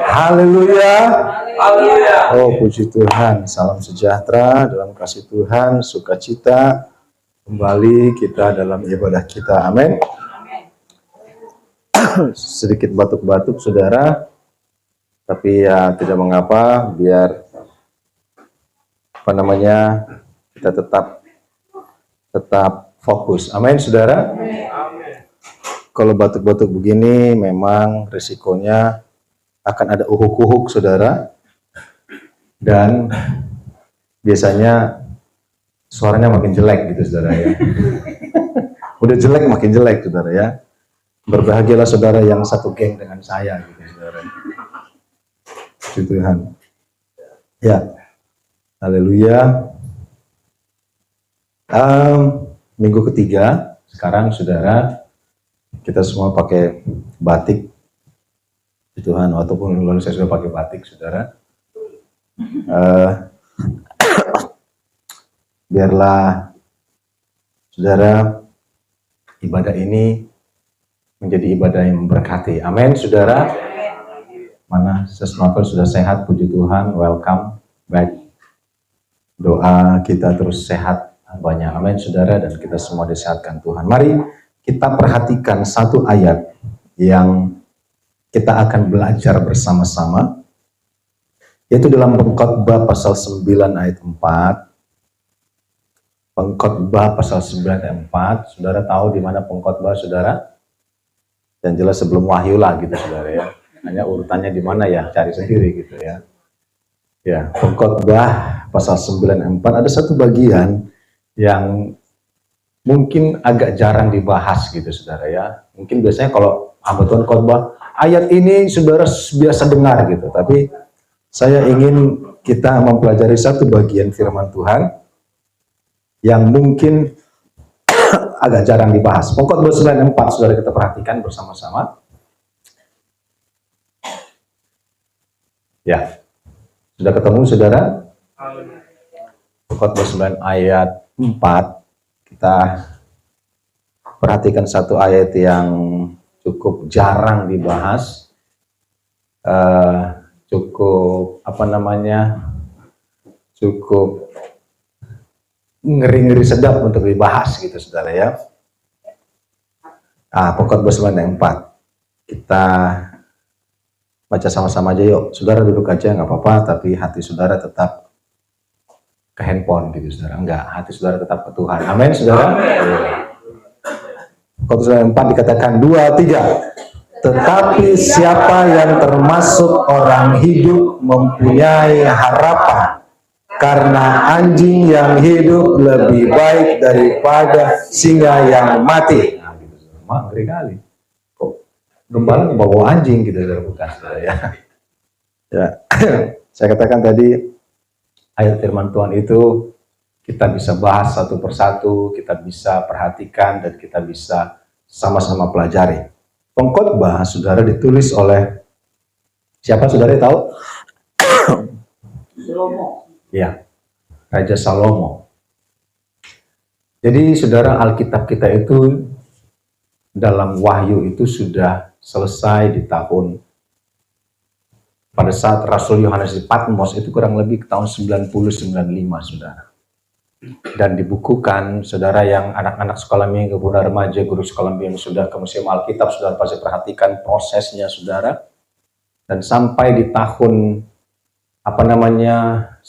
Haleluya. Oh, puji Tuhan. Salam sejahtera dalam kasih Tuhan, sukacita. Kembali kita dalam ibadah kita. Amin. Sedikit batuk-batuk, saudara. Tapi ya tidak mengapa, biar kita tetap fokus. Amin, saudara. Kalau batuk-batuk begini memang risikonya akan ada uhuk-uhuk, saudara. Dan biasanya suaranya makin jelek gitu, saudara ya. Udah jelek makin jelek, saudara ya. Berbahagialah saudara yang satu geng dengan saya gitu, saudara. Puji Tuhan. Ya. Haleluya. Minggu ketiga sekarang, saudara, kita semua pakai batik. Puji Tuhan, walaupun lalu saya sudah pakai batik, saudara. Biarlah saudara ibadah ini menjadi ibadah yang memberkati. Amin, saudara. Mana sesuatu sudah sehat, puji Tuhan. Welcome back. Doa kita terus sehat banyak. Amin, saudara, dan kita semua disehatkan Tuhan. Mari kita perhatikan satu ayat yang kita akan belajar bersama-sama, yaitu dalam Pengkhotbah pasal 9 ayat 4. Pengkhotbah pasal 9 ayat 4. Saudara tahu di mana Pengkhotbah, saudara? Dan jelas sebelum Wahyu lah gitu, saudara ya. Hanya urutannya di mana ya, cari sendiri gitu ya. Ya, Pengkhotbah pasal 9 ayat 4 ada satu bagian yang mungkin agak jarang dibahas gitu, saudara ya. Mungkin biasanya kalau hamba Tuhan khotbah, ayat ini saudara biasa dengar gitu, tapi saya ingin kita mempelajari satu bagian firman Tuhan yang mungkin agak jarang dibahas. Pengkhotbah 9:4, saudara, kita perhatikan bersama-sama. Ya, sudah ketemu, saudara? Pengkhotbah 9 ayat 4, kita perhatikan satu ayat yang cukup jarang dibahas. Cukup cukup ngeri-ngeri sedap untuk dibahas gitu, saudara ya. Pengkhotbah 9:4 kita baca sama-sama aja yuk. Saudara duduk aja nggak apa-apa, tapi hati saudara tetap ke handphone gitu, saudara. Enggak, hati saudara tetap ke Tuhan. Amin, saudara. Pengkhotbah 9:4 dikatakan 2-3. Tetapi siapa yang termasuk orang hidup mempunyai harapan, karena anjing yang hidup lebih baik daripada singa yang mati. Nah, gitu, ngeri kali. Kok gembala bawa anjing gitu, bukan, saudara ya. Ya, saya katakan tadi ayat firman Tuhan itu kita bisa bahas satu persatu, kita bisa perhatikan dan kita bisa sama-sama pelajari. Pengkhotbah, saudara, ditulis oleh siapa, saudara tahu? Salomo. Ya, Raja Salomo. Jadi, saudara, Alkitab kita itu dalam Wahyu itu sudah selesai di tahun, pada saat Rasul Yohanes di Patmos itu kurang lebih tahun 90-95, saudara. Dan dibukukan, saudara, yang anak-anak sekolah minggu, pemuda remaja, guru sekolah minggu yang sudah ke Museum Alkitab, saudara pasti perhatikan prosesnya, saudara. Dan sampai di tahun 100,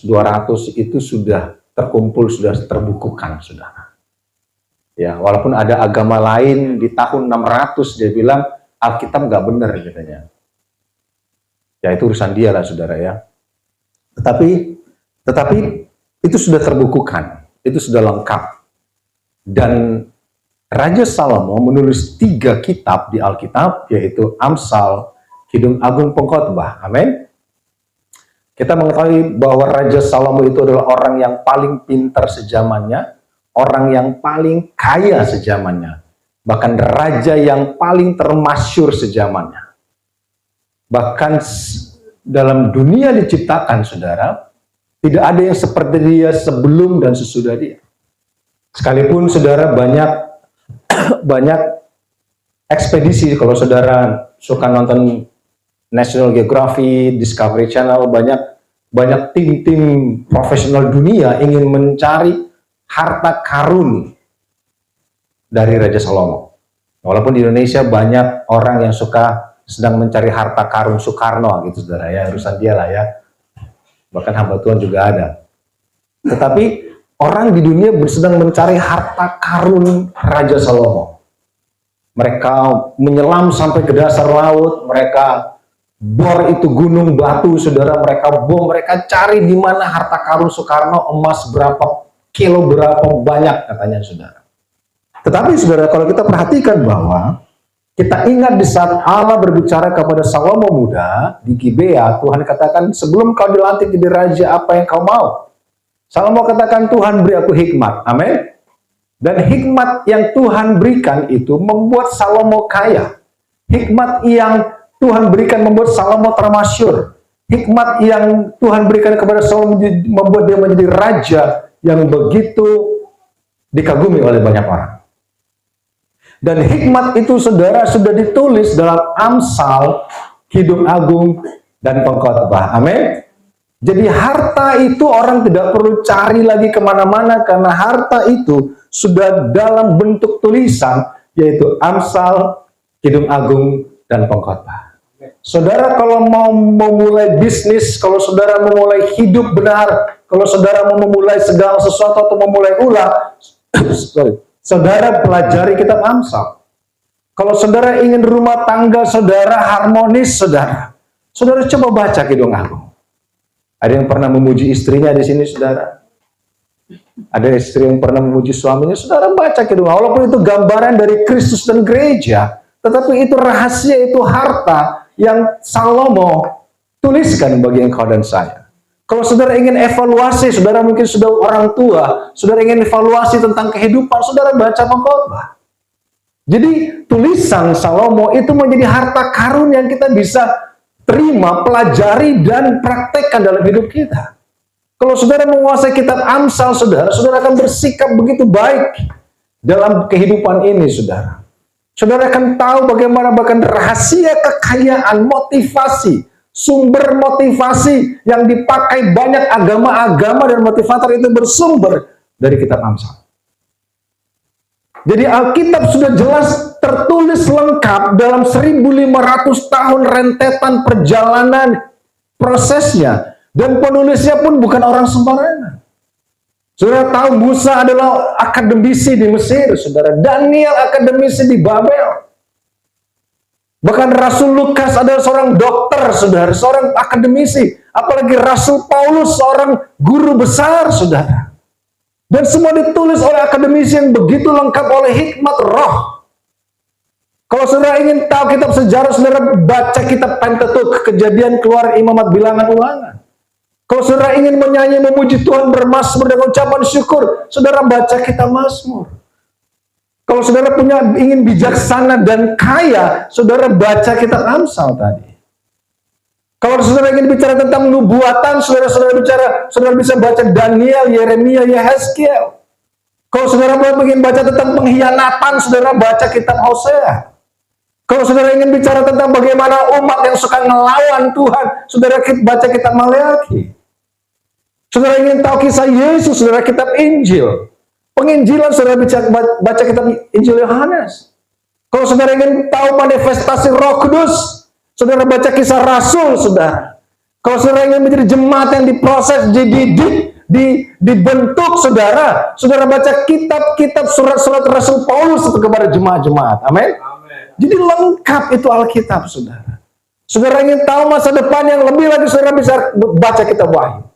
200 itu sudah terkumpul, sudah terbukukan, saudara. Ya, walaupun ada agama lain di tahun 600 dia bilang Alkitab nggak benar katanya. Ya, itu urusan dia lah, saudara ya. Tetapi itu sudah terbukukan, itu sudah lengkap. Dan Raja Salomo menulis 3 kitab di Alkitab, yaitu Amsal, Kidung Agung, Pengkhotbah. Amin. Kita mengetahui bahwa Raja Salomo itu adalah orang yang paling pintar sejamannya, orang yang paling kaya sejamannya, bahkan raja yang paling termasyhur sejamannya. Bahkan dalam dunia diciptakan, saudara, tidak ada yang seperti dia sebelum dan sesudah dia. Sekalipun, saudara, banyak ekspedisi. Kalau saudara suka nonton National Geographic, Discovery Channel, banyak tim-tim profesional dunia ingin mencari harta karun dari Raja Salomo. Walaupun di Indonesia banyak orang yang sedang mencari harta karun Soekarno gitu, saudara ya, urusan dia lah ya. Bahkan hamba Tuhan juga ada. Tetapi orang di dunia sedang mencari harta karun Raja Salomo. Mereka menyelam sampai ke dasar laut, mereka bor itu gunung batu, saudara, mereka cari di mana harta karun Soekarno, emas berapa kilo, berapa banyak katanya, saudara. Tetapi saudara, kalau kita perhatikan bahwa kita ingat di saat Allah berbicara kepada Salomo muda di Gibea, Tuhan katakan, sebelum kau dilantik jadi raja, apa yang kau mau? Salomo katakan, Tuhan beri aku hikmat. Amin. Dan hikmat yang Tuhan berikan itu membuat Salomo kaya. Hikmat yang Tuhan berikan membuat Salomo termasyur. Hikmat yang Tuhan berikan kepada Salomo membuat dia menjadi raja yang begitu dikagumi oleh banyak orang. Dan hikmat itu, saudara, sudah ditulis dalam Amsal, Kidung Agung, dan Pengkhotbah. Amin. Jadi harta itu orang tidak perlu cari lagi kemana-mana, karena harta itu sudah dalam bentuk tulisan, yaitu Amsal, Kidung Agung, dan Pengkhotbah. Saudara kalau mau memulai bisnis, kalau saudara memulai hidup benar, kalau saudara mau memulai segala sesuatu atau memulai ulang, saudara pelajari kitab Amsal. Kalau saudara ingin rumah tangga saudara harmonis, saudara coba baca Kidung Agung. Ada yang pernah memuji istrinya di sini, saudara? Ada istri yang pernah memuji suaminya, saudara baca Kidung Agung. Walaupun itu gambaran dari Kristus dan gereja, tetapi itu rahasia, itu harta yang Salomo tuliskan bagi engkau dan saya. Kalau saudara ingin evaluasi, saudara mungkin sudah orang tua, saudara ingin evaluasi tentang kehidupan, saudara baca Pengkhotbah. Jadi tulisan Salomo itu menjadi harta karun yang kita bisa terima, pelajari, dan praktekkan dalam hidup kita. Kalau saudara menguasai kitab Amsal, saudara akan bersikap begitu baik dalam kehidupan ini, saudara. Saudara akan tahu bagaimana bahkan rahasia kekayaan, motivasi, sumber motivasi yang dipakai banyak agama-agama dan motivator itu bersumber dari kitab Amsal. Jadi Alkitab sudah jelas tertulis lengkap dalam 1500 tahun rentetan perjalanan prosesnya. Dan penulisnya pun bukan orang sembarangan. Saudara tahu Musa adalah akademisi di Mesir, saudara. Daniel akademisi di Babel. Bahkan Rasul Lukas adalah seorang dokter, saudara, seorang akademisi. Apalagi Rasul Paulus, seorang guru besar, saudara. Dan semua ditulis oleh akademisi yang begitu lengkap oleh hikmat roh. Kalau saudara ingin tahu kitab sejarah, saudara baca kitab Pentateuch, Kejadian, Keluaran, Imamat, Bilangan, Ulangan. Kalau saudara ingin menyanyi, memuji Tuhan, bermazmur dengan ucapan syukur, saudara baca kitab Mazmur. Kalau saudara ingin bijaksana dan kaya, saudara baca kitab Amsal tadi. Kalau saudara ingin bicara tentang nubuatan, saudara bisa baca Daniel, Yeremia, Yehezkiel. Kalau saudara ingin baca tentang pengkhianatan, saudara baca kitab Hosea. Kalau saudara ingin bicara tentang bagaimana umat yang suka ngelawan Tuhan, saudara baca kitab Maleakhi. Saudara ingin tahu kisah Yesus, saudara kitab Injil. Penginjilan, saudara baca kitab Injil Yohanes. Kalau saudara ingin tahu manifestasi Roh Kudus, saudara baca kisah Rasul, saudara. Kalau saudara ingin menjadi jemaat yang diproses, dibentuk, saudara baca kitab-kitab surat-surat Rasul Paulus kepada jemaat-jemaat. Amin. Jadi lengkap itu Alkitab, saudara. Saudara ingin tahu masa depan yang lebih lagi, saudara bisa baca kitab Wahyu.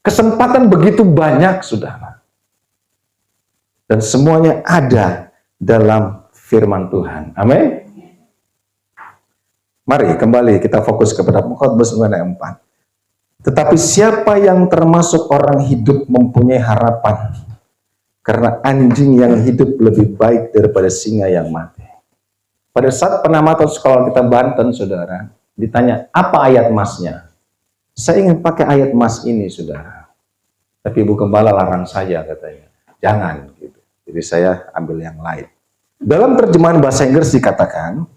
Kesempatan begitu banyak, saudara. Dan semuanya ada dalam firman Tuhan. Amin. Mari kembali kita fokus kepada Pengkhotbah 9 ayat 4. Tetapi siapa yang termasuk orang hidup mempunyai harapan, karena anjing yang hidup lebih baik daripada singa yang mati. Pada saat penamatan sekolah kita Banten, saudara, ditanya, apa ayat masnya? Saya ingin pakai ayat mas ini, saudara. Tapi Ibu Gembala larang saya, katanya. Jangan, gitu. Jadi saya ambil yang lain. Dalam terjemahan bahasa Inggris dikatakan,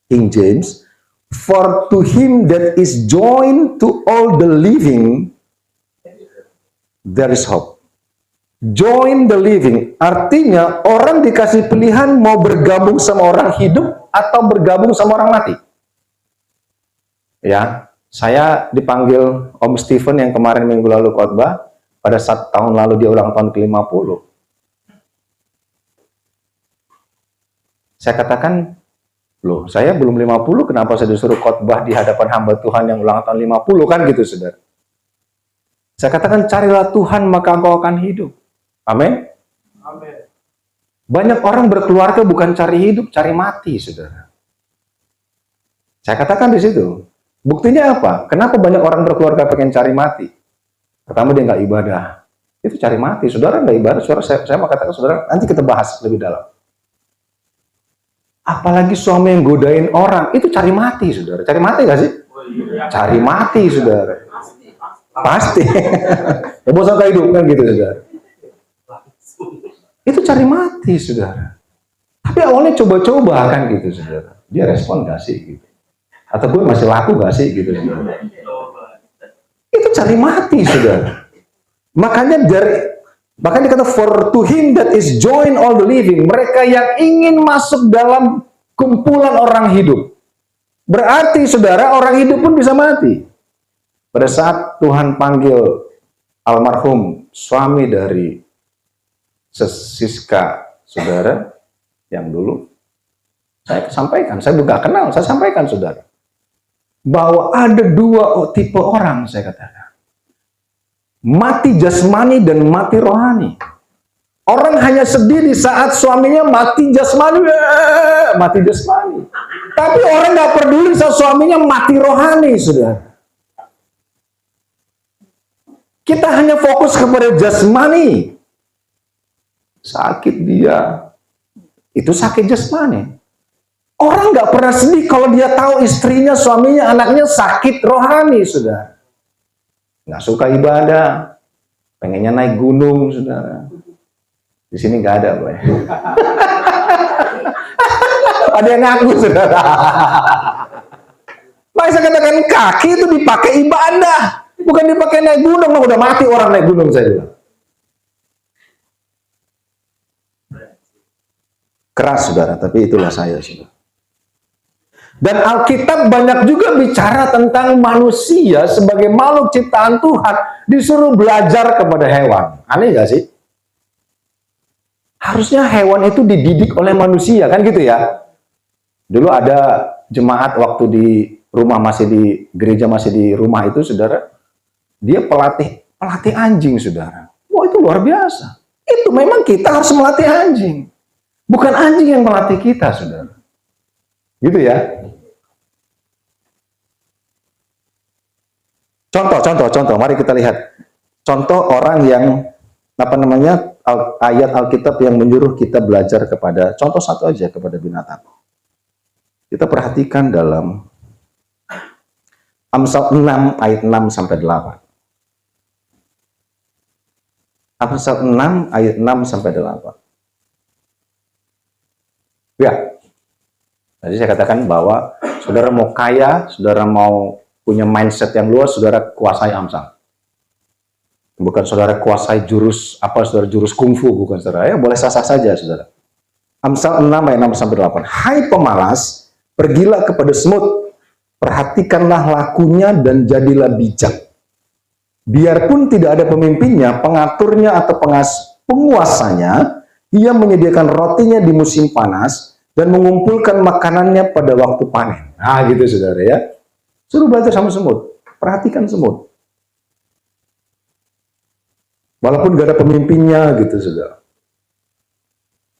King James, for to him that is joined to all the living, there is hope. Join the living, artinya orang dikasih pilihan mau bergabung sama orang hidup atau bergabung sama orang mati. Ya, saya dipanggil Om Stephen yang kemarin minggu lalu khotbah, pada saat tahun lalu dia ulang tahun ke-50. Saya katakan, loh, saya belum 50, kenapa saya disuruh khotbah di hadapan hamba Tuhan yang ulang tahun 50, kan gitu, saudara. Saya katakan, carilah Tuhan maka engkau akan hidup. Amin. Amin. Banyak orang berkeluarga bukan cari hidup, cari mati, saudara. Saya katakan di situ. Buktinya apa? Kenapa banyak orang berkeluarga pengen cari mati? Pertama, dia nggak ibadah. Itu cari mati. Saudara nggak ibadah, saudara, saya mau katakan, saudara, nanti kita bahas lebih dalam. Apalagi suami yang godain orang, itu cari mati, saudara. Cari mati nggak sih? Cari mati, saudara. Pasti. Ya bosan hidup kan gitu, saudara. Itu cari mati, saudara. Tapi awalnya coba-coba kan gitu, saudara. Dia respon gak sih gitu. Atau gue masih laku gak sih gitu, saudara. Itu cari mati, saudara. Makanya dikata for to him that is join all the living, mereka yang ingin masuk dalam kumpulan orang hidup. Berarti, saudara, orang hidup pun bisa mati. Pada saat Tuhan panggil almarhum suami dari Siska, saudara, yang dulu saya sampaikan, saya juga kenal, saya sampaikan, saudara, bahwa ada dua tipe orang, saya katakan. Mati jasmani dan mati rohani. Orang hanya sedih di saat suaminya mati jasmani, mati jasmani. Tapi orang nggak peduli saat suaminya mati rohani, saudara. Kita hanya fokus kepada jasmani. Sakit dia, itu sakit jasmani. Orang nggak pernah sedih kalau dia tahu istrinya, suaminya, anaknya sakit rohani, saudara. Nggak suka ibadah, pengennya naik gunung, saudara. Di sini nggak ada, boy. Ada yang ngaku, saudara. Makanya saya katakan kaki itu dipakai ibadah, bukan dipakai naik gunung. Udah mati orang naik gunung, saya bilang. Keras, saudara, tapi itulah saya, saudara. Dan Alkitab banyak juga bicara tentang manusia sebagai makhluk ciptaan Tuhan disuruh belajar kepada hewan. Aneh gak sih? Harusnya hewan itu dididik oleh manusia, kan gitu ya? Dulu ada jemaat waktu di rumah, masih di gereja, masih di rumah itu, saudara, dia pelatih anjing, saudara. Wah, itu luar biasa. Itu memang kita harus melatih anjing. Bukan anjing yang melatih kita, saudara. Gitu ya. Contoh. Mari kita lihat. Contoh orang yang, ayat Alkitab yang menyuruh kita belajar kepada, contoh satu aja, kepada binatang. Kita perhatikan dalam Amsal 6 ayat 6 sampai 8. Amsal 6 ayat 6 sampai 8. Ya, tadi saya katakan bahwa saudara mau kaya, saudara mau punya mindset yang luas, saudara kuasai Amsal. Bukan saudara kuasai saudara jurus kungfu, bukan, saudara. Ya, boleh sah-sah saja, saudara. Amsal 6 ayat 6 sampai 8. Hai pemalas, pergilah kepada semut, perhatikanlah lakunya dan jadilah bijak. Biarpun tidak ada pemimpinnya, pengaturnya atau penguasanya, ia menyediakan rotinya di musim panas dan mengumpulkan makanannya pada waktu panen. Nah, gitu, saudara, ya. Suruh belajar sama semut. Perhatikan semut. Walaupun gak ada pemimpinnya, gitu, saudara.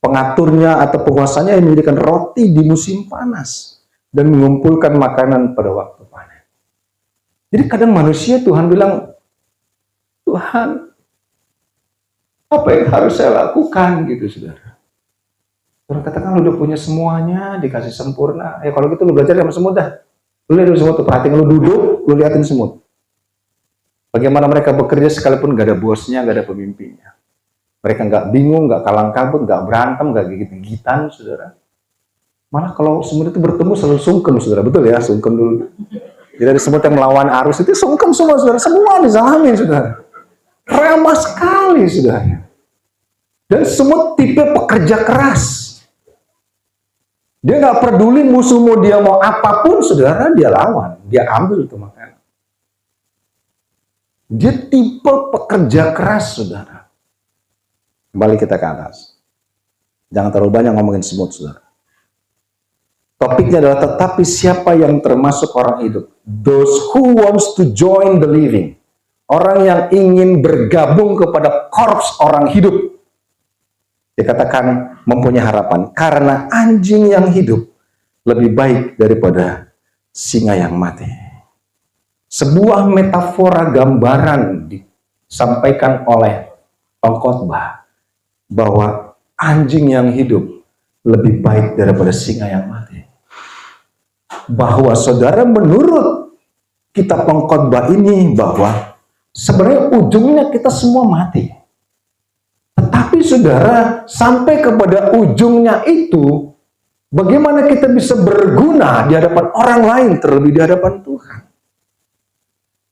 Pengaturnya atau penguasanya yang menyediakan roti di musim panas dan mengumpulkan makanan pada waktu panen. Jadi kadang manusia, Tuhan bilang, Tuhan, apa yang harus saya lakukan, gitu, saudara. Saudara katakan, lu udah punya semuanya, dikasih sempurna. Ya kalau gitu lu belajar sama semut dah. Lu lihat semut tuh, perhatiin, lu duduk, lu liatin semut. Bagaimana mereka bekerja sekalipun gak ada bosnya, gak ada pemimpinnya. Mereka nggak bingung, nggak kalang kabut, nggak berantem, nggak gigit-gigitan, saudara. Malah kalau semut itu bertemu selalu sungkem, saudara. Betul ya, sungkem dulu. Jadi ada semut yang melawan arus itu sungkem semua, saudara. Semua dizalami, saudara. Ramah sekali, saudara. Dan semut tipe pekerja keras. Dia nggak peduli musuhmu dia mau apapun, saudara, dia lawan, dia ambil itu makanan. Dia tipe pekerja keras, saudara. Kembali kita ke atas. Jangan terlalu banyak ngomongin semut, saudara. Topiknya adalah tetapi siapa yang termasuk orang hidup? Those who wants to join the living. Orang yang ingin bergabung kepada korps orang hidup. Dikatakan mempunyai harapan karena anjing yang hidup lebih baik daripada singa yang mati. Sebuah metafora gambaran disampaikan oleh pengkhotbah bahwa anjing yang hidup lebih baik daripada singa yang mati. Bahwa saudara, menurut kitab pengkhotbah ini, bahwa sebenarnya ujungnya kita semua mati. Tetapi saudara, sampai kepada ujungnya itu, bagaimana kita bisa berguna di hadapan orang lain, terlebih di hadapan Tuhan.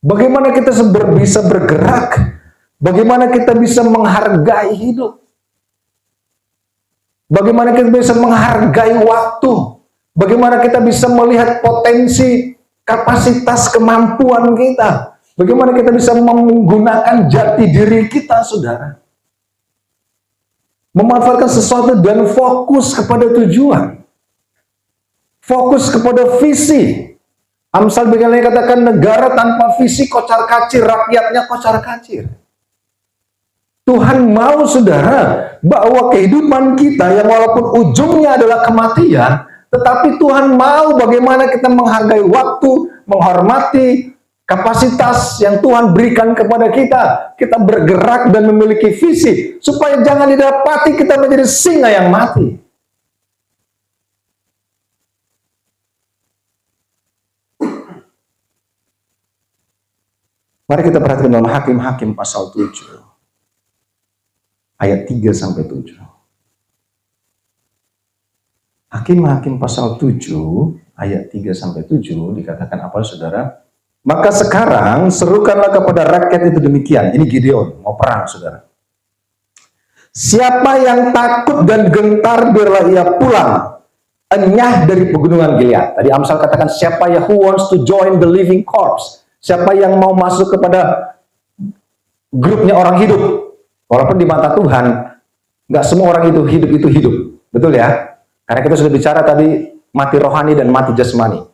Bagaimana kita bisa bergerak, bagaimana kita bisa menghargai hidup. Bagaimana kita bisa menghargai waktu, bagaimana kita bisa melihat potensi, kapasitas, kemampuan kita. Bagaimana kita bisa menggunakan jati diri kita, saudara. Memanfaatkan sesuatu dan fokus kepada tujuan. Fokus kepada visi. Amsal begini katakan, negara tanpa visi kocar kacir, rakyatnya kocar kacir. Tuhan mau, saudara, bahwa kehidupan kita yang walaupun ujungnya adalah kematian, tetapi Tuhan mau bagaimana kita menghargai waktu, menghormati kapasitas yang Tuhan berikan kepada kita. Kita bergerak dan memiliki visi, supaya jangan didapati kita menjadi singa yang mati. Mari kita perhatikan dalam Hakim-Hakim pasal 7. Ayat 3-7. Hakim-Hakim pasal 7, ayat 3-7 dikatakan apa, saudara? Maka sekarang serukanlah kepada rakyat itu demikian. Ini Gideon, mau perang, saudara. Siapa yang takut dan gentar, biarlah ia pulang, enyah dari pegunungan Gilead. Tadi Amsal katakan, siapa yang who wants to join the living corpse. Siapa yang mau masuk kepada grupnya orang hidup. Walaupun di mata Tuhan, nggak semua orang itu hidup. Betul ya? Karena kita sudah bicara tadi, mati rohani dan mati jasmani.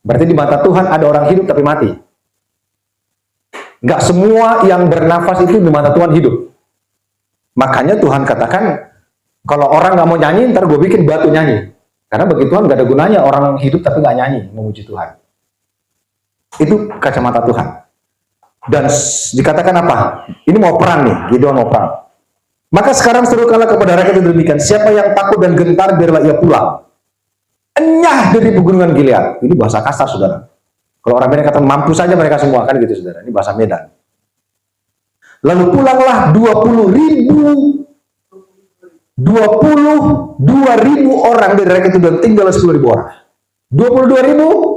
Berarti di mata Tuhan ada orang hidup tapi mati. Nggak semua yang bernafas itu di mata Tuhan hidup. Makanya Tuhan katakan, kalau orang nggak mau nyanyi, ntar gue bikin batu nyanyi. Karena bagi Tuhan nggak ada gunanya orang hidup tapi nggak nyanyi, memuji Tuhan. Itu kacamata Tuhan. Dan dikatakan apa? Ini mau perang nih, Gideon mau perang. Maka sekarang serukanlah kepada rakyat itu demikian. Siapa yang takut dan gentar, biarlah ia pulang. Enyah dari pegunungan Gilead. Ini bahasa kasar, saudara. Kalau orang Medan kata mampu saja mereka semua, kan gitu, saudara. Ini bahasa Medan. Lalu pulanglah 22.000 orang dari rakyat itu dan tinggal 10.000 orang. 22.000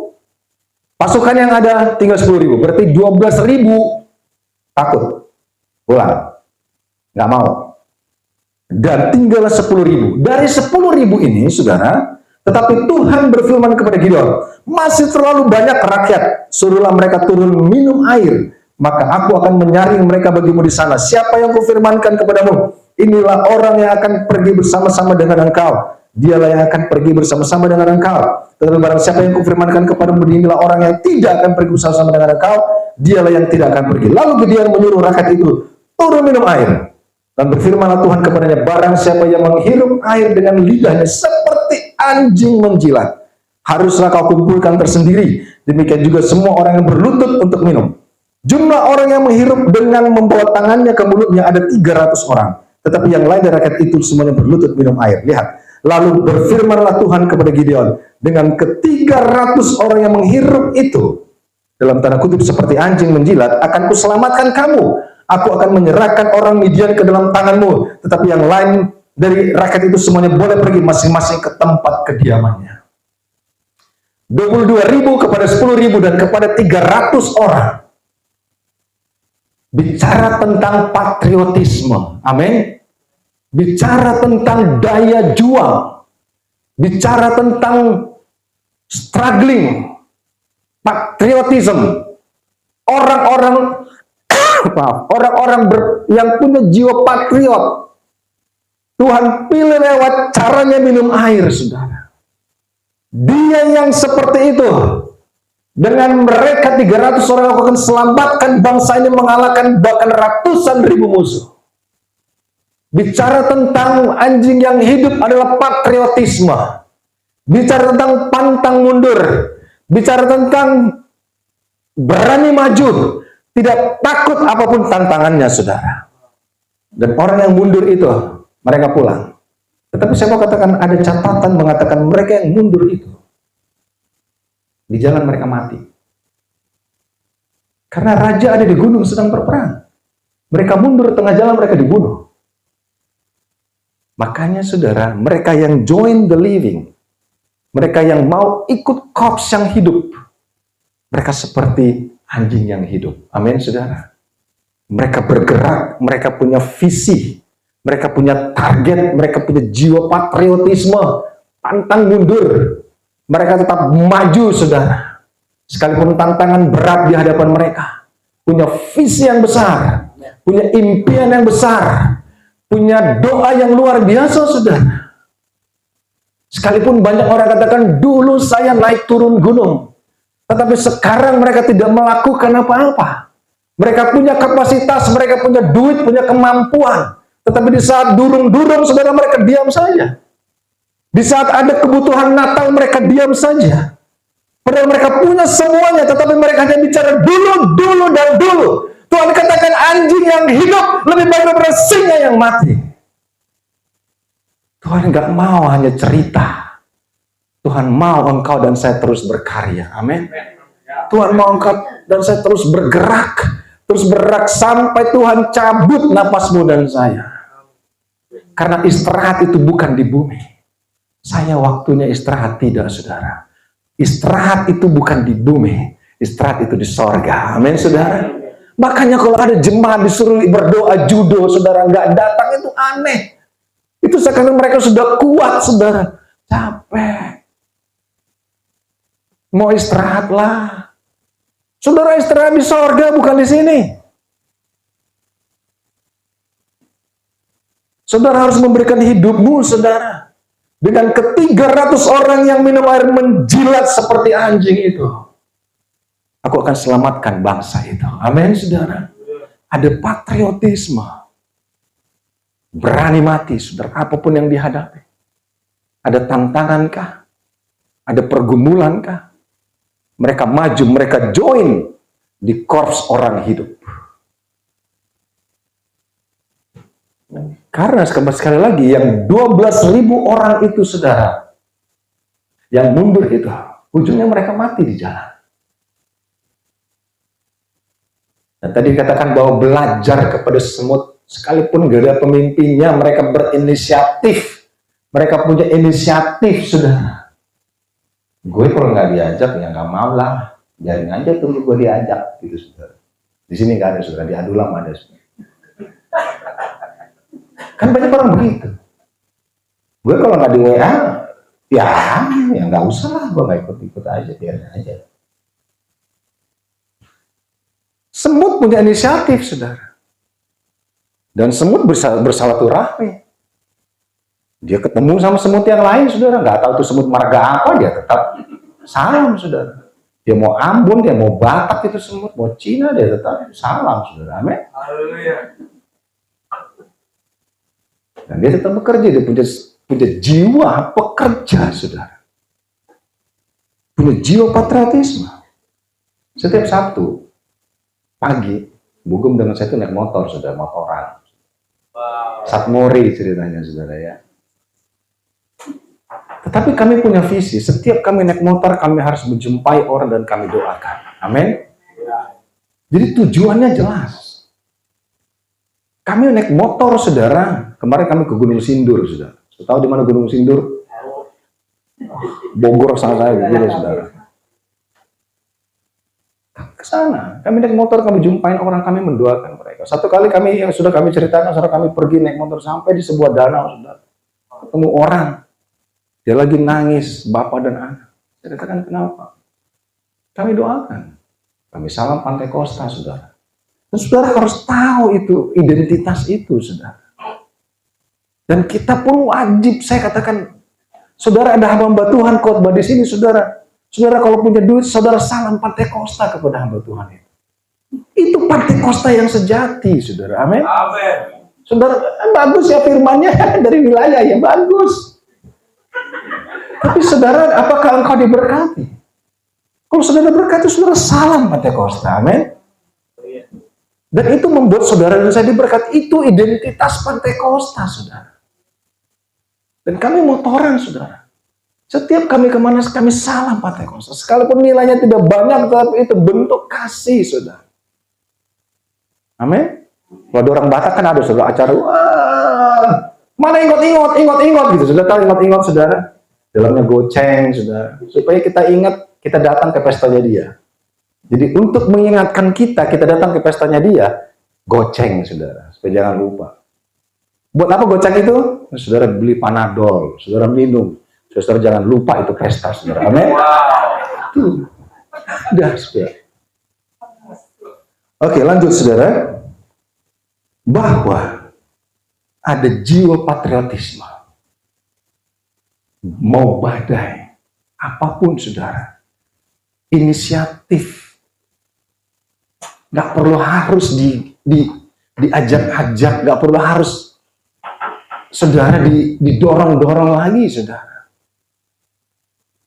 pasukan yang ada tinggal 10.000. Berarti 12.000 takut pulang, nggak mau. Dan tinggal 10.000. Dari 10.000 ini, saudara, tetapi Tuhan berfirman kepada Gideon, masih terlalu banyak rakyat, suruhlah mereka turun minum air, maka aku akan menyaring mereka bagimu di sana. Siapa yang kufirmankan kepadamu, inilah orang yang akan pergi bersama-sama dengan engkau. Dialah yang akan pergi bersama-sama dengan engkau. Tetapi barang siapa yang kufirmankan kepadamu, inilah orang yang tidak akan pergi bersama-sama dengan engkau. Dialah yang tidak akan pergi. Lalu Gideon menyuruh rakyat itu turun minum air. Dan berfirmanlah Tuhan kepadanya, barang siapa yang menghirup air dengan lidahnya seperti anjing menjilat, haruslah kau kumpulkan tersendiri. Demikian juga semua orang yang berlutut untuk minum. Jumlah orang yang menghirup dengan membawa tangannya ke mulutnya ada 300 orang. Tetapi yang lain dari rakyat itu semuanya berlutut minum air. Lihat. Lalu berfirmanlah Tuhan kepada Gideon, dengan ke-300 orang yang menghirup itu, dalam tanda kutip seperti anjing menjilat, akan kuselamatkan kamu. Aku akan menyerahkan orang Midian ke dalam tanganmu. Tetapi yang lain dari rakyat itu semuanya boleh pergi masing-masing ke tempat kediamannya. 22.000 kepada 10.000 dan kepada 300 orang. Bicara tentang patriotisme. Amin. Bicara tentang daya juang. Bicara tentang struggling. Patriotism. Orang-orang yang punya jiwa patriot. Tuhan pilih lewat caranya minum air, saudara. Dia yang seperti itu. Dengan mereka 300 orang aku akan selamatkan bangsa ini, mengalahkan bahkan ratusan ribu musuh. Bicara tentang anjing yang hidup adalah patriotisme. Bicara tentang pantang mundur. Bicara tentang berani maju. Tidak takut apapun tantangannya, saudara. Dan orang yang mundur itu, mereka pulang. Tetapi saya mau katakan, ada catatan mengatakan mereka yang mundur itu, di jalan mereka mati. Karena raja ada di gunung sedang berperang. Mereka mundur tengah jalan, mereka dibunuh. Makanya saudara, mereka yang join the living, mereka yang mau ikut korps yang hidup, mereka seperti anjing yang hidup. Amin, saudara. Mereka bergerak, mereka punya visi, mereka punya target, mereka punya jiwa patriotisme, pantang mundur. Mereka tetap maju, saudara. Sekalipun tantangan berat di hadapan mereka. Punya visi yang besar, punya impian yang besar, punya doa yang luar biasa, saudara. Sekalipun banyak orang katakan, dulu saya naik turun gunung. Tetapi sekarang mereka tidak melakukan apa-apa. Mereka punya kapasitas, mereka punya duit, punya kemampuan. Tetapi di saat durung-durung, saudara, mereka diam saja. Di saat ada kebutuhan Natal, mereka diam saja. Padahal mereka punya semuanya, tetapi mereka hanya bicara dulu, dulu, dan dulu. Tuhan katakan anjing yang hidup lebih baik daripada singa yang mati. Tuhan nggak mau hanya cerita. Tuhan mau engkau dan saya terus berkarya. Amin. Tuhan mau engkau dan saya terus bergerak. Terus bergerak sampai Tuhan cabut napasmu dan saya. Karena istirahat itu bukan di bumi. Saya waktunya istirahat, tidak, saudara. Istirahat itu bukan di bumi. Istirahat itu di sorga. Amin, saudara. Makanya kalau ada jemaat disuruh berdoa judo, saudara, nggak datang, itu aneh. Itu sekarang mereka sudah kuat, saudara. Capek. Mau istirahatlah. Saudara, istirahat di sorga, bukan di sini. Saudara harus memberikan hidupmu, saudara. Dengan ke-300 orang yang minum air menjilat seperti anjing itu. Aku akan selamatkan bangsa itu. Amin, saudara. Ada patriotisme. Berani mati, saudara, apapun yang dihadapi. Ada tantangankah? Ada pergumulankah? Mereka maju, mereka join di korps orang hidup. Karena sekali lagi, yang 12.000 orang itu, saudara, yang mundur itu, ujungnya mereka mati di jalan. Dan tadi dikatakan bahwa belajar kepada semut, sekalipun gak ada pemimpinnya, mereka berinisiatif. Mereka punya inisiatif, saudara. Gue kalau nggak diajak, ya nggak mau lah. Biarin aja tunggu gue diajak, gitu, saudara. Di sini nggak ada, saudara. Di Adulam ada, saudara. Kan banyak orang begitu. Gue kalau nggak di WA, ya nggak usah lah. Gue nggak ikut-ikut aja, biarin aja. Semut punya inisiatif, saudara. Dan semut bersalaturahmi. Dia ketemu sama semut yang lain, saudara. Nggak tahu itu semut marga apa, dia tetap salam, saudara. Dia mau Ambon, dia mau Batak itu semut, mau Cina, dia tetap salam, saudara. Amin. Haleluya. Dan dia tetap bekerja, dia punya jiwa pekerja, saudara. Punya jiwa patriotisme. Setiap Sabtu pagi, Bugum dengan saya itu naik motor, saudara, motoran. Wow. Satmori ceritanya, saudara, ya. Tetapi kami punya visi, setiap kami naik motor, kami harus menjumpai orang dan kami doakan. Amin. Jadi tujuannya jelas. Kami naik motor, saudara. Kemarin kami ke Gunung Sindur, saudara. Tahu di mana Gunung Sindur? Bogor sana saya, gitu, saudara. Ke sana, kami naik motor, kami jumpain orang, kami mendoakan mereka. Satu kali kami yang sudah kami ceritakan, saudara, kami pergi naik motor sampai di sebuah danau, saudara. Ketemu orang, dia lagi nangis, bapak dan anak. Saya katakan, kenapa? Kami doakan. Kami salam Pantai Kosta, saudara. Dan saudara harus tahu itu, identitas itu, saudara. Dan kita pun wajib, saya katakan, saudara ada hamba Tuhan khotbah di sini, saudara. Saudara kalau punya duit, saudara salam Pantai Kosta kepada hamba Tuhan itu. Itu Pantai Kosta yang sejati, saudara. Amin. Amin. Saudara, bagus ya firmannya dari wilayah ya, bagus. Tapi saudara, apakah engkau diberkati? Kalau saudara berkati, saudara salam Pantai Kosta. Amin. Dan itu membuat saudara dan saya diberkati. Itu identitas Pantai Kosta, saudara. Dan kami motoran, saudara. Setiap kami kemana, kami salam Pantai Kosta. Sekalipun nilainya tidak banyak, tapi itu bentuk kasih, saudara. Amin. Kalau ada orang Batak kan ada, saudara, acara, wah, mana ingot gitu. Sudah tahu ingot, saudara? Dalamnya goceng, saudara. Supaya kita ingat, kita datang ke pestanya dia. Jadi untuk mengingatkan kita datang ke pestanya dia, goceng, saudara. Supaya jangan lupa. Buat apa goceng itu? Saudara beli Panadol, saudara minum. Saudara jangan lupa itu pesta, saudara. Amin. Tuh. Udah, saudara. Oke, lanjut, saudara. Bahwa ada jiwa patriotisme. Mau badai, apapun, saudara. Inisiatif. Gak perlu harus diajak-ajak, gak perlu harus, saudara, didorong-dorong lagi, saudara.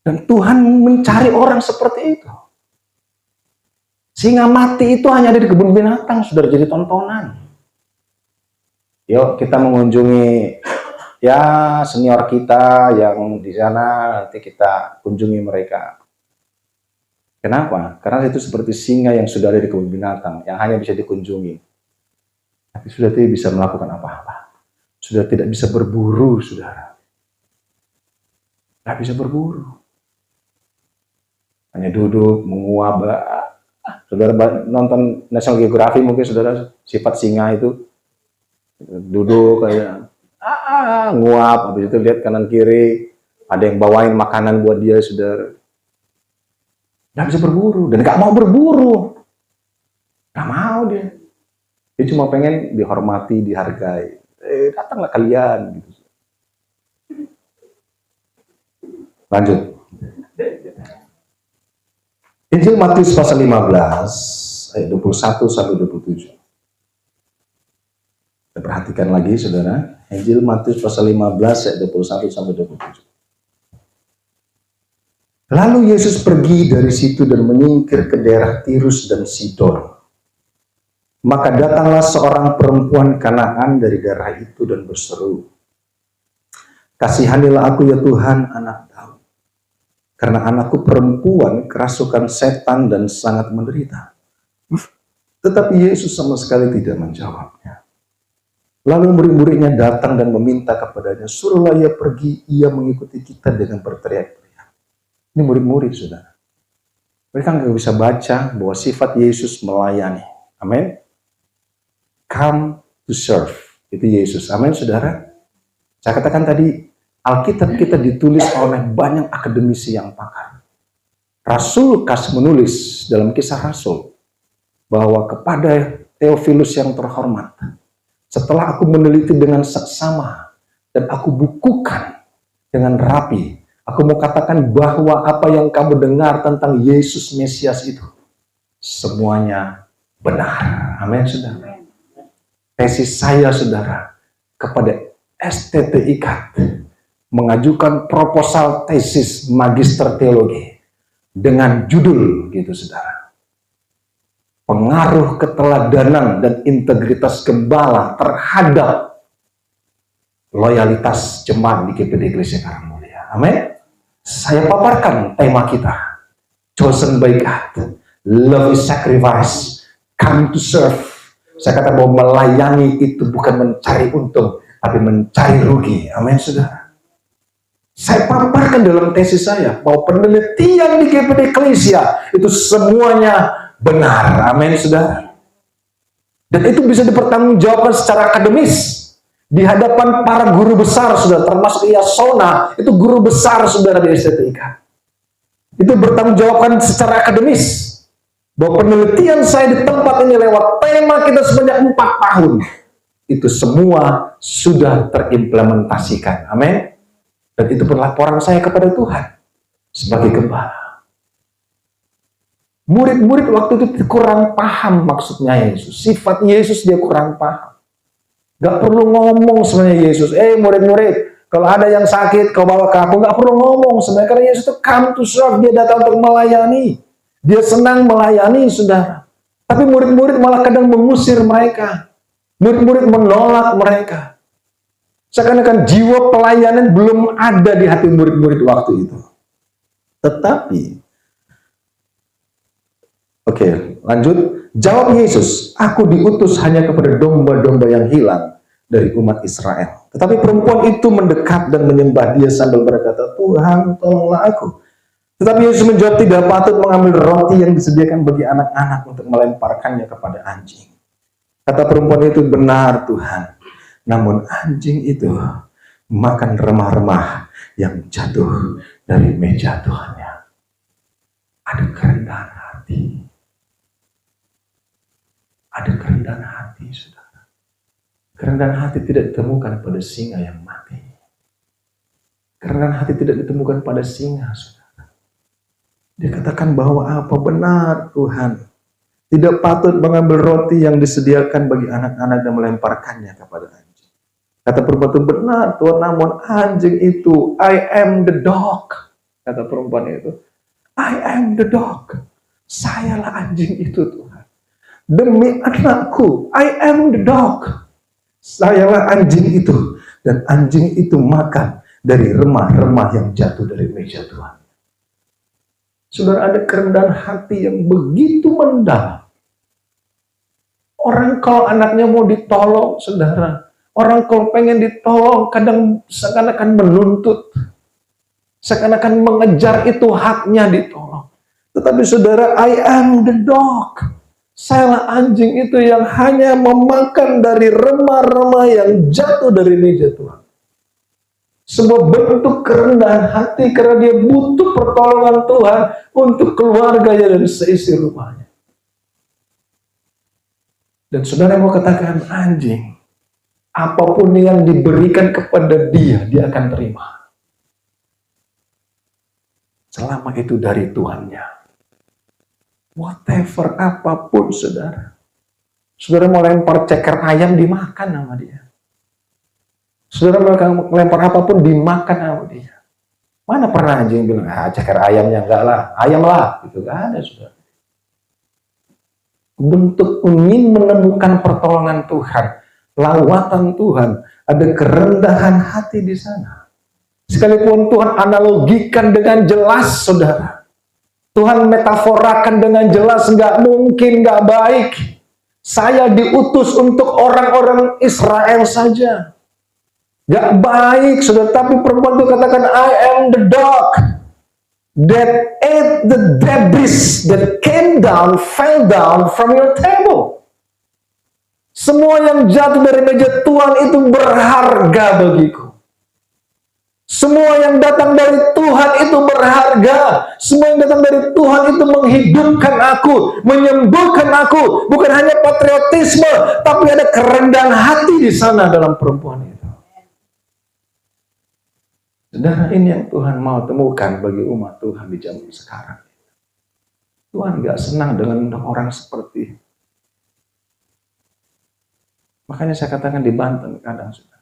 Dan Tuhan mencari orang seperti itu. Singa mati itu hanya ada di kebun binatang, sudah jadi tontonan. Yuk kita mengunjungi ya senior kita yang di sana, nanti kita kunjungi mereka. Kenapa? Karena itu seperti singa yang sudah ada di kebun binatang, yang hanya bisa dikunjungi. Tapi sudah tidak bisa melakukan apa-apa. Sudah tidak bisa berburu, saudara. Tidak bisa berburu. Hanya duduk, menguap. Saudara nonton National Geographic mungkin, saudara, sifat singa itu. Duduk kayak, nguap, habis itu lihat kanan kiri, ada yang bawain makanan buat dia, saudara. Nggak bisa berburu, dan nggak mau berburu. Nggak mau dia. Dia cuma pengen dihormati, dihargai. Datanglah kalian. Gitu. Lanjut. Injil Matius pasal 15 ayat 21 sampai 27. Kita perhatikan lagi, saudara. Injil Matius pasal 15 ayat 21 sampai 27. Lalu Yesus pergi dari situ dan menyingkir ke daerah Tirus dan Sidon. Maka datanglah seorang perempuan Kanaan dari daerah itu dan berseru, "Kasihanilah aku ya Tuhan, anak Daud. Karena anakku perempuan kerasukan setan dan sangat menderita." Tetapi Yesus sama sekali tidak menjawabnya. Lalu murid-muridnya datang dan meminta kepadanya, "Suruhlah ia pergi, ia mengikuti kita," dengan berteriak-teriak. Ini murid-murid, saudara. Mereka nggak bisa baca bahwa sifat Yesus melayani. Amin. Come to serve. Itu Yesus. Amin, saudara. Saya katakan tadi, Alkitab kita ditulis oleh banyak akademisi yang pakar. Rasul Lukas menulis dalam Kisah Rasul bahwa kepada Theophilus yang terhormat, setelah aku meneliti dengan seksama dan aku bukukan dengan rapi, aku mau katakan bahwa apa yang kamu dengar tentang Yesus Mesias itu semuanya benar. Amin, saudara. Tesis saya, saudara, kepada STT IKAT mengajukan proposal tesis magister teologi dengan judul, gitu, saudara, pengaruh keteladanan dan integritas gembala terhadap loyalitas jemaat di GPD Gereja Karang Mulia. Amin. Saya paparkan tema kita, chosen by God, love is sacrifice, come to serve. Saya kata bahwa melayani itu bukan mencari untung, tapi mencari rugi. Amin, saudara. Saya paparkan dalam tesis saya bahwa penelitian di GPD Eklesia itu semuanya benar. Amin, saudara. Dan itu bisa dipertanggungjawabkan secara akademis di hadapan para guru besar, saudara, termasuk Yasona, itu guru besar, saudara, di estetika. Itu bertanggungjawabkan secara akademis bahwa penelitian saya di tempat ini lewat tema kita sebanyak 4 tahun itu semua sudah terimplementasikan. Amin. Dan itu laporan saya kepada Tuhan sebagai gembala. Murid-murid waktu itu kurang paham maksudnya Yesus. Sifat Yesus dia kurang paham. Gak perlu ngomong sebenarnya Yesus. Murid-murid, kalau ada yang sakit kau bawa ke aku. Gak perlu ngomong sebenarnya. Karena Yesus itu come to serve. Dia datang untuk melayani. Dia senang melayani, saudara. Tapi murid-murid malah kadang mengusir mereka. Murid-murid menolak mereka. Seakan-akan jiwa pelayanan belum ada di hati murid-murid waktu itu. Tetapi, oke, lanjut. Jawab Yesus, aku diutus hanya kepada domba-domba yang hilang dari umat Israel. Tetapi perempuan itu mendekat dan menyembah dia sambil berkata, Tuhan, tolonglah aku. Tetapi Yesus menjawab, tidak patut mengambil roti yang disediakan bagi anak-anak untuk melemparkannya kepada anjing. Kata perempuan itu, benar Tuhan. Namun anjing itu makan remah-remah yang jatuh dari meja Tuhannya. Ada kerendahan hati. Ada kerendahan hati, saudara. Kerendahan hati tidak ditemukan pada singa yang mati. Kerendahan hati tidak ditemukan pada singa, saudara. Dia katakan bahwa apa benar Tuhan. Tidak patut mengambil roti yang disediakan bagi anak-anak dan melemparkannya kepada anjing. Kata perempuan itu, benar Tuhan, namun anjing itu, I am the dog. Kata perempuan itu, I am the dog. Sayalah anjing itu Tuhan. Demi anakku, I am the dog. Sayalah anjing itu. Dan anjing itu makan dari remah-remah yang jatuh dari meja Tuhan. Saudara, ada kerendahan hati yang begitu mendalam. Orang kalau anaknya mau ditolong, saudara, orang kalau pengen ditolong, kadang seakan-akan menuntut. Seakan-akan mengejar itu haknya ditolong. Tetapi saudara, I am the dog. Sayalah anjing itu yang hanya memakan dari remah-remah yang jatuh dari meja Tuhan. Sebuah bentuk kerendahan hati karena dia butuh pertolongan Tuhan untuk keluarganya dan seisi rumahnya. Dan saudara mau katakan anjing, apapun yang diberikan kepada dia, dia akan terima. Selama itu dari Tuhannya. Whatever, apapun saudara. Saudara mau lempar ceker ayam, dimakan sama dia. Saudara mau lempar apapun, dimakan sama dia. Mana pernah anjing bilang, ceker ayamnya enggak lah, ayam lah. Gitu, enggak ada saudara. Bentuk ingin menemukan pertolongan Tuhan, lawatan Tuhan, ada kerendahan hati di sana. Sekalipun Tuhan analogikan dengan jelas, saudara. Tuhan metaforakan dengan jelas, nggak mungkin, nggak baik. Saya diutus untuk orang-orang Israel saja. Nggak baik, saudara. Tapi perempuan itu katakan, I am the dog that ate the debris that came down, fell down from your table. Semua yang jatuh dari meja Tuhan itu berharga bagiku. Semua yang datang dari Tuhan itu berharga. Semua yang datang dari Tuhan itu menghidupkan aku, menyembuhkan aku. Bukan hanya patriotisme, tapi ada kerendahan hati di sana dalam perempuan itu. Saudara, ini yang Tuhan mau temukan bagi umat Tuhan di zaman sekarang. Tuhan gak senang dengan orang seperti. Makanya saya katakan di Banten kadang saudara.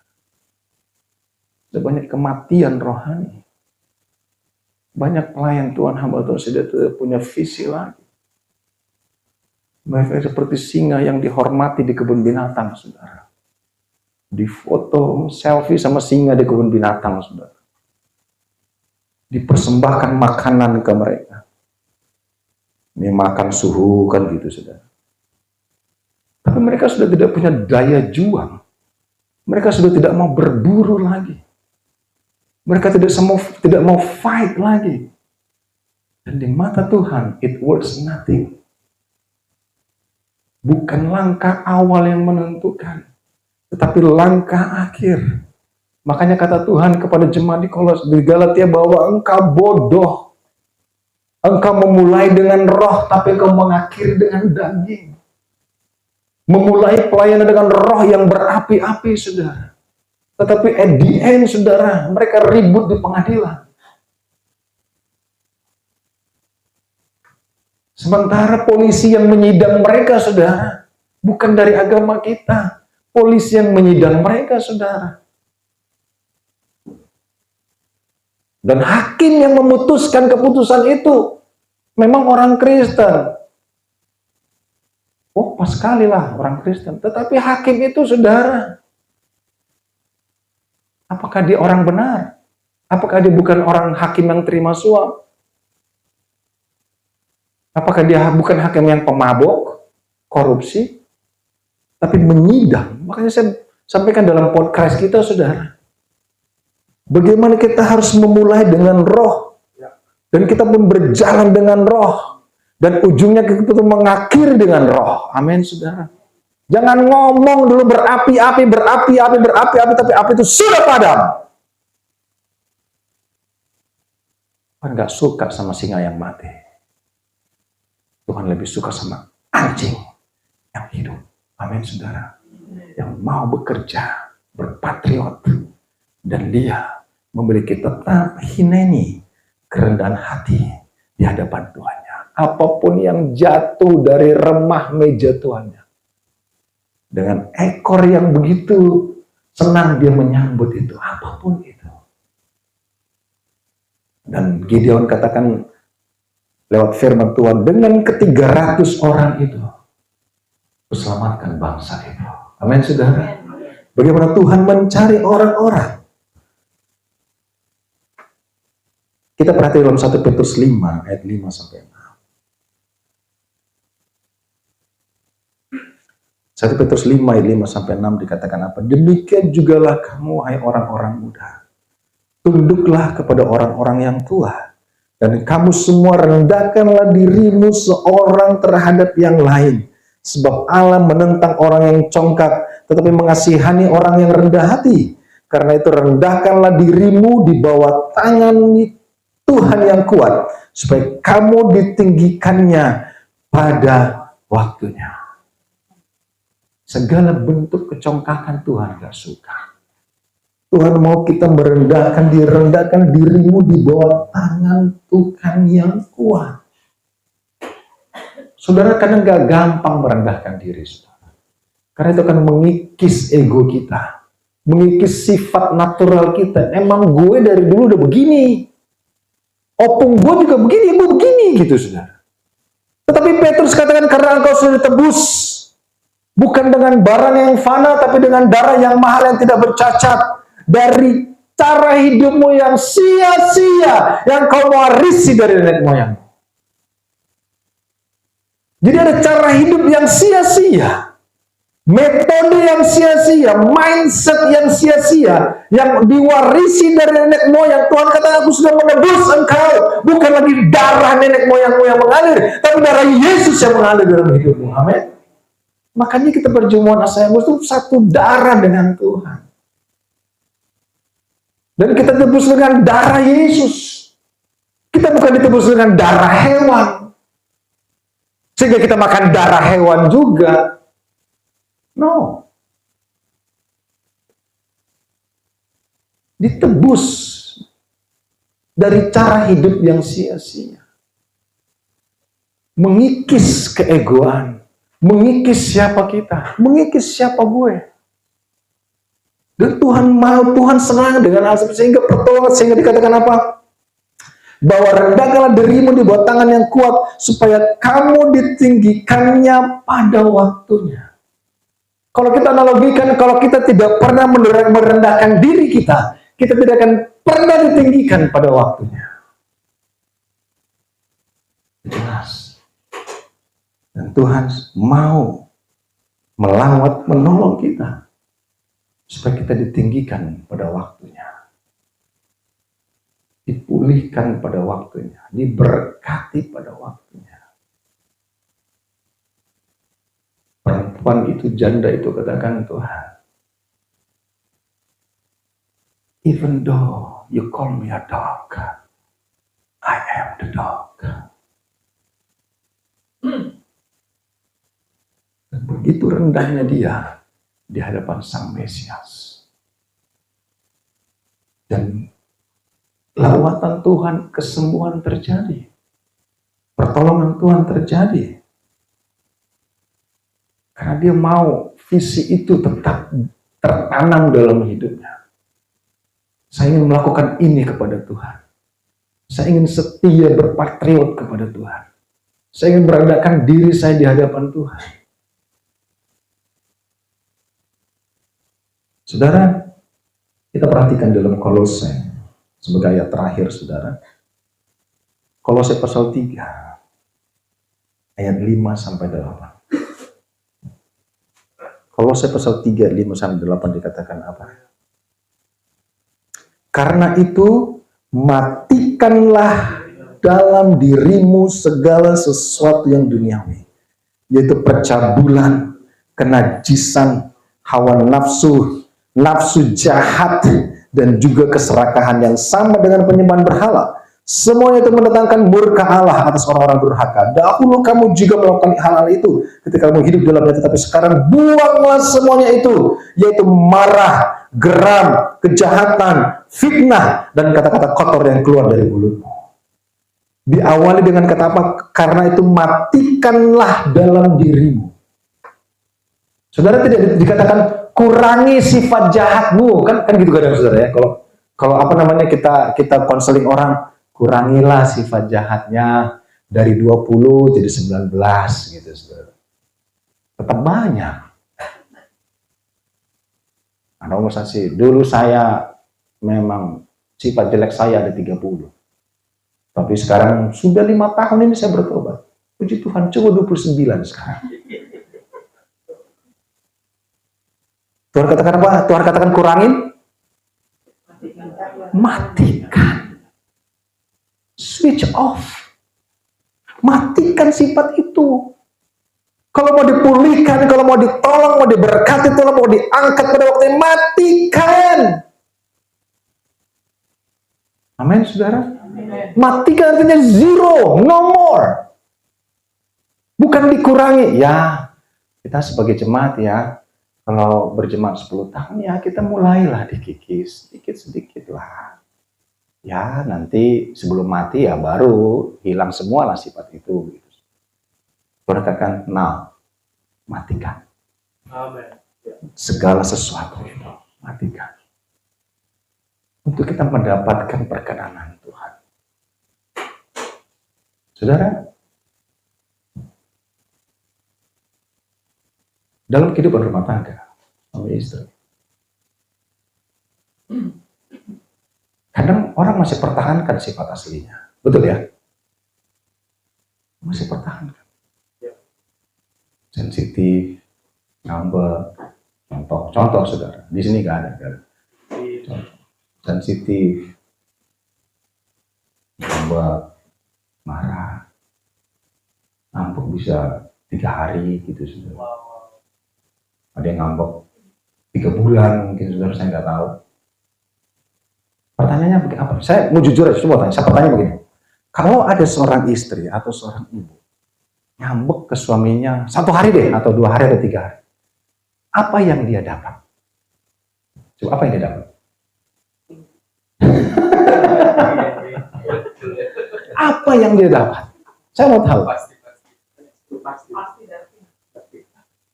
Ada banyak kematian rohani. Banyak pelayan Tuhan, hamba Tuhan sudah tidak punya visi lagi. Mereka seperti singa yang dihormati di kebun binatang, saudara. Difoto, selfie sama singa di kebun binatang, saudara. Dipersembahkan makanan ke mereka. Ini makan suhu kan gitu, saudara. Tapi mereka sudah tidak punya daya juang. Mereka sudah tidak mau berburu lagi. Mereka tidak mau fight lagi. Dan di mata Tuhan, it worth nothing. Bukan langkah awal yang menentukan, tetapi langkah akhir. Makanya kata Tuhan kepada jemaat di Galatia bahwa engkau bodoh. Engkau memulai dengan roh, tapi engkau mengakhiri dengan daging. Memulai pelayanan dengan roh yang berapi-api, saudara. Tetapi at the end, saudara, mereka ribut di pengadilan. Sementara polisi yang menyidang mereka, saudara, bukan dari agama kita. Polisi yang menyidang mereka, saudara. Dan hakim yang memutuskan keputusan itu memang orang Kristen. Oh, pas sekali lah orang Kristen. Tetapi hakim itu, saudara, apakah dia orang benar? Apakah dia bukan orang hakim yang terima suap? Apakah dia bukan hakim yang pemabok, korupsi, tapi menyidang? Makanya saya sampaikan dalam podcast kita, saudara, bagaimana kita harus memulai dengan roh, dan kita pun berjalan dengan roh, dan ujungnya kita pun mengakhiri dengan roh. Amin, saudara. Jangan ngomong dulu berapi-api, tapi api itu sudah padam. Tuhan gak suka sama singa yang mati. Tuhan lebih suka sama anjing yang hidup. Amin, saudara. Yang mau bekerja, berpatriot, dan dia memiliki tetap hineni, kerendahan hati di hadapan Tuhannya. Apapun yang jatuh dari remah meja Tuhannya, dengan ekor yang begitu senang dia menyambut itu, apapun itu. Dan Gideon katakan lewat firman Tuhan, dengan ke-300 orang itu, selamatkan bangsa itu. Amin, saudara. Bagaimana Tuhan mencari orang-orang. Kita perhatikan dalam 1 Petrus 5 ayat 5 sampai 6. 1 Petrus 5 ayat 5 sampai 6 dikatakan apa? Demikian jugalah kamu, hai orang-orang muda. Tunduklah kepada orang-orang yang tua. Dan kamu semua rendahkanlah dirimu seorang terhadap yang lain. Sebab Allah menentang orang yang congkak, tetapi mengasihani orang yang rendah hati. Karena itu rendahkanlah dirimu di bawah tangan Tuhan yang kuat, supaya kamu ditinggikannya pada waktunya. Segala bentuk kecongkakan Tuhan gak suka. Tuhan mau kita direndahkan dirimu di bawah tangan Tuhan yang kuat. Saudara kadang gak gampang merendahkan diri, saudara. Karena itu akan mengikis ego kita, mengikis sifat natural kita. Emang gue dari dulu udah begini, opung gue juga begini, gue begini gitu, saudara. Tetapi Petrus katakan, karena engkau sudah ditebus, bukan dengan barang yang fana, tapi dengan darah yang mahal yang tidak bercacat, dari cara hidupmu yang sia-sia, yang kau warisi dari nenek moyang. Jadi ada cara hidup yang sia-sia, metode yang sia-sia, mindset yang sia-sia, yang diwarisi dari nenek moyang. Tuhan kata, aku sudah menebus engkau, bukan lagi darah nenek moyangmu yang mengalir, tapi darah Yesus yang mengalir dalam hidupmu. Amin. Makanya kita perjamuan Asayang itu satu darah dengan Tuhan. Dan kita tebus dengan darah Yesus. Kita bukan ditebus dengan darah hewan, sehingga kita makan darah hewan juga. No. Ditebus dari cara hidup yang sia-sia. Mengikis keegoan. Mengikis siapa kita, mengikis siapa gue. Dan Tuhan senang dengan hal sehingga pertolongan, sehingga dikatakan apa? Bahwa rendahkanlah dirimu di bawah tangan yang kuat, supaya kamu ditinggikannya pada waktunya. Kalau kita analogikan, kalau kita tidak pernah merendahkan diri kita tidak akan pernah ditinggikan pada waktunya. Jelas. Dan Tuhan mau melawat, menolong kita, supaya kita ditinggikan pada waktunya, dipulihkan pada waktunya, diberkati pada waktunya. Perempuan itu, janda itu katakan, Tuhan, even though you call me a dog, I am the dog. Dan begitu rendahnya dia di hadapan Sang Mesias. Dan lawatan Tuhan, kesembuhan terjadi. Pertolongan Tuhan terjadi. Karena dia mau visi itu tetap tertanam dalam hidupnya. Saya ingin melakukan ini kepada Tuhan. Saya ingin setia berpatriot kepada Tuhan. Saya ingin merendahkan diri saya di hadapan Tuhan. Saudara, kita perhatikan dalam Kolose sebagai ayat terakhir, saudara. Kolose pasal 3 ayat 5 sampai 8. Kolose pasal 3 5 sampai 8 dikatakan apa? Karena itu matikanlah dalam dirimu segala sesuatu yang duniawi, yaitu percabulan, kenajisan, hawa nafsu, nafsu jahat, dan juga keserakahan yang sama dengan penyembahan berhala. Semuanya itu mendatangkan murka Allah atas orang-orang durhaka. Dahulu kamu juga melakukan hal-hal itu ketika kamu hidup dalamnya, tetapi sekarang buanglah semuanya itu, yaitu marah, geram, kejahatan, fitnah, dan kata-kata kotor yang keluar dari mulutmu. Diawali dengan kata apa? Karena itu matikanlah dalam dirimu. Saudara, tidak dikatakan kurangi sifat jahatmu, kan gitu kadang saudara ya. Kalau apa namanya kita konseling orang, kurangilah sifat jahatnya dari 20 jadi 19 gitu, saudara. Tetap banyak. Ada urusan sih, dulu saya memang sifat jelek saya ada 30. Tapi sekarang sudah 5 tahun ini saya bertobat. Puji Tuhan, coba 29 sekarang. Tuhan katakan apa? Tuhan katakan kurangin? Matikan. Switch off. Matikan sifat itu. Kalau mau dipulihkan, kalau mau ditolong, mau diberkati, kalau mau diangkat pada waktunya, matikan. Amin, saudara. Matikan artinya zero, no more. Bukan dikurangi. Ya, kita sebagai jemaat ya, kalau berjemaat 10 tahun ya kita mulailah dikikis, sedikit-sedikit lah. Ya, nanti sebelum mati ya baru hilang semua lah sifat itu. Berkatakan, nah, matikan. Amen. Segala sesuatu itu, matikan. Untuk kita mendapatkan perkenanan Tuhan. Saudara, dalam kehidupan rumah tangga, suami istri, kadang orang masih pertahankan sifat aslinya. Betul ya? Masih pertahankan. Sensitif, ngambek. Contoh saudara, di sini gak ada. Contoh. Sensitif, ngambek, marah, ngambek bisa 3 hari gitu saudara. Ada yang ngambek 3 bulan mungkin saudara, saya nggak tahu. Pertanyaannya begini, apa? Saya mau jujur aja, coba tanya. Saya bertanya begini, kalau ada seorang istri atau seorang ibu ngambek ke suaminya 1 hari deh, atau 2 hari atau 3 hari, apa yang dia dapat? Coba, apa yang dia dapat? Apa yang dia dapat? Saya mau tahu.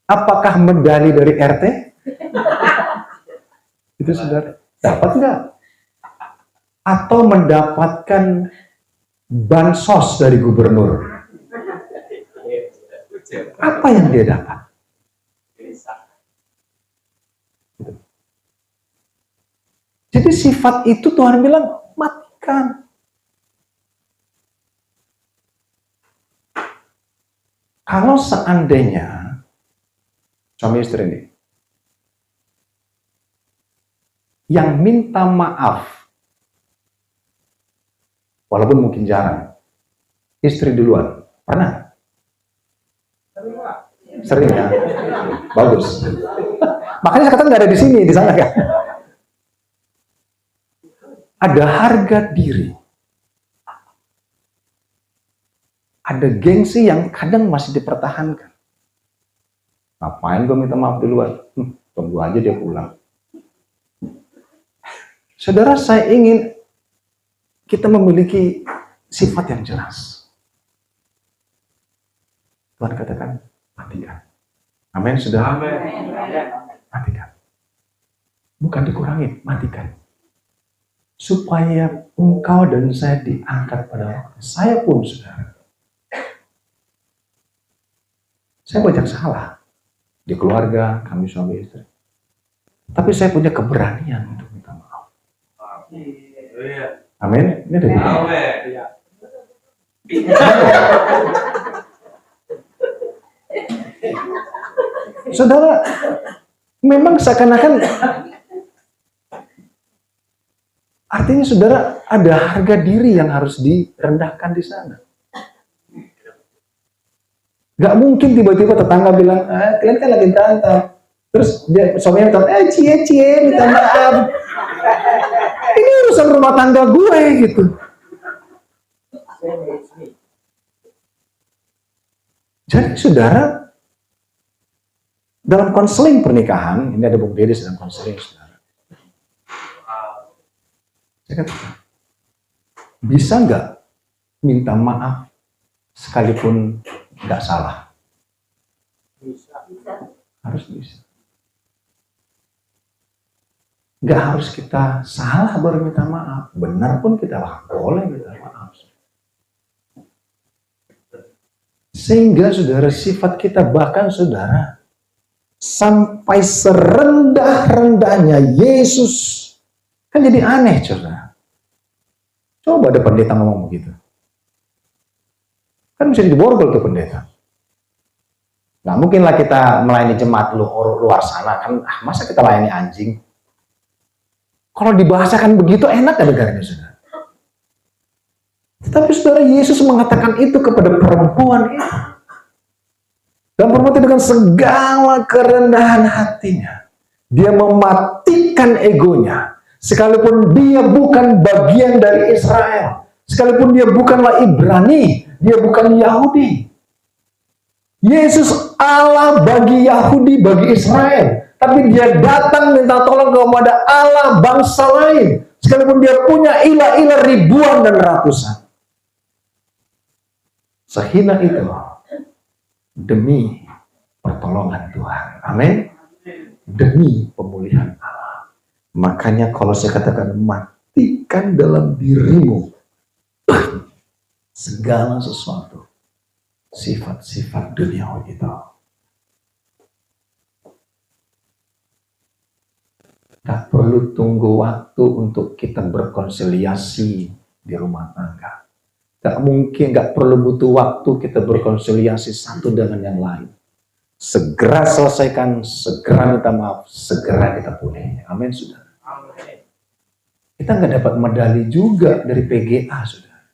Apakah medali dari RT? Itu saudara, dapat nggak? Atau mendapatkan bansos dari gubernur? Apa yang dia dapat? Jadi sifat itu Tuhan bilang, matikan. Kalau seandainya suami istri ini, yang minta maaf, walaupun mungkin jarang, istri duluan, pernah? Sering ya? Bagus. Makanya sekarang nggak ada di sini, di sana kan? Ada harga diri. Ada gengsi yang kadang masih dipertahankan. Ngapain gue minta maaf duluan? Tunggu aja dia pulang. Saudara, saya ingin kita memiliki sifat yang jelas. Tuhan katakan, matikan. Amin, saudara. Matikan. Bukan dikurangi, matikan. Supaya engkau dan saya diangkat pada waktu. Saya pun, saudara. Saya banyak salah. Di keluarga, kami suami istri. Tapi saya punya keberanian untuk minta maaf. Amin. Ini dari Saudara, memang seakan-akan artinya saudara ada harga diri yang harus direndahkan di sana. Gak mungkin tiba-tiba tetangga bilang, kalian kan lagi berantem. Terus dia suaminya bilang, cie, minta maaf. Ini urusan rumah tangga gue gitu. Jadi saudara, dalam konseling pernikahan, ini ada Bung Dede sedang konseling saudara. Saya katakan, bisa nggak minta maaf sekalipun nggak salah? Bisa. Harus bisa. Nggak harus kita salah baru minta maaf. Benar pun kita boleh minta maaf. Sehingga saudara, sifat kita bahkan saudara, sampai serendah-rendahnya Yesus. Kan jadi aneh saudara. Coba ada pendeta ngomong begitu. Kan bisa diborgol tuh pendeta. Nggak mungkin lah kita melayani jemaat luar sana. Kan masa kita layani anjing? Kalau dibahasakan begitu enak gak negaranya saudara? Tetapi saudara, Yesus mengatakan itu kepada perempuan itu. Dan perempuan itu dengan segala kerendahan hatinya. Dia mematikan egonya. Sekalipun dia bukan bagian dari Israel. Sekalipun dia bukanlah Ibrani. Dia bukan Yahudi. Yesus Allah bagi Yahudi, bagi Israel. Tapi dia datang minta tolong kepada Allah bangsa lain. Sekalipun dia punya ilah-ilah ribuan dan ratusan. Sehina itu demi pertolongan Tuhan. Amin. Demi pemulihan Allah. Makanya kalau saya katakan matikan dalam dirimu segala sesuatu. Sifat-sifat duniawi itu. Tak perlu tunggu waktu untuk kita berkonsiliasi di rumah tangga. Gak mungkin, gak perlu butuh waktu kita berkonsiliasi satu dengan yang lain. Segera selesaikan, segera minta maaf, segera kita pulih. Amin, saudara. Kita nggak dapat medali juga dari PGA, saudara.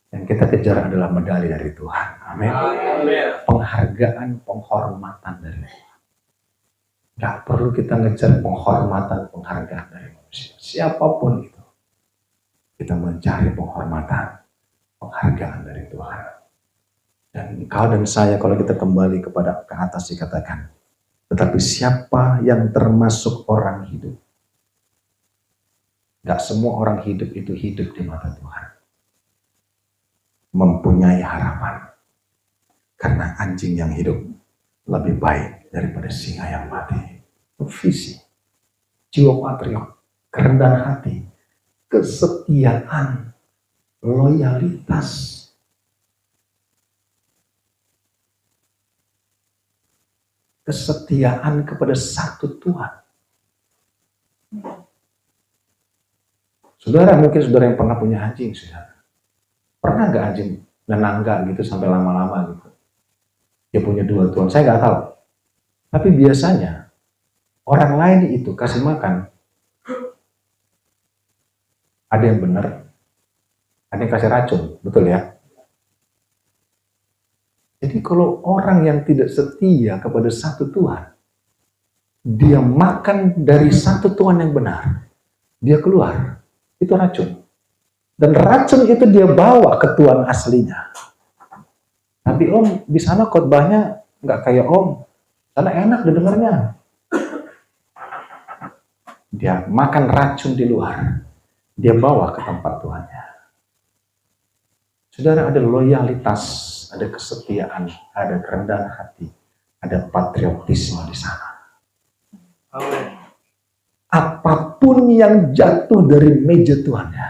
Yang kita kejar adalah medali dari Tuhan. Amin. Penghargaan, penghormatan dari Tuhan. Gak perlu kita ngejar penghormatan, penghargaan dari manusia. Siapapun itu. Kita mencari penghormatan, penghargaan dari Tuhan. Dan kau dan saya kalau kita kembali kepada ke atas dikatakan. Tetapi siapa yang termasuk orang hidup? Gak semua orang hidup itu hidup di mata Tuhan. Mempunyai harapan. Karena anjing yang hidup lebih baik daripada singa yang mati. Visi, jiwa patriot, kerendahan hati, kesetiaan, loyalitas. Kesetiaan kepada satu Tuhan. Saudara, mungkin saudara yang pernah punya anjing, saudara. Pernah nggak anjing nenangga gitu sampai lama-lama gitu? dia punya 2 tuan, saya nggak tahu. Tapi biasanya orang lain itu kasih makan, ada yang benar, ada yang kasih racun, betul ya? Jadi kalau orang yang tidak setia kepada satu Tuhan, dia makan dari satu Tuhan yang benar, dia keluar, itu racun. Dan racun itu dia bawa ke Tuhan aslinya. Tapi Om, di sana khotbahnya nggak kayak Om, sana enak didengarnya. Dia makan racun di luar, dia bawa ke tempat Tuhannya. Saudara, ada loyalitas, ada kesetiaan, ada kerendahan hati, ada patriotisme di sana. Apapun yang jatuh dari meja Tuhannya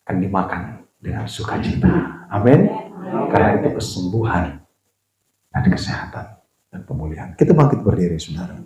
akan dimakan dengan sukacita. Amin. Karena itu kesembuhan dan kesehatan dan pemulihan. Kita bangkit berdiri, saudara.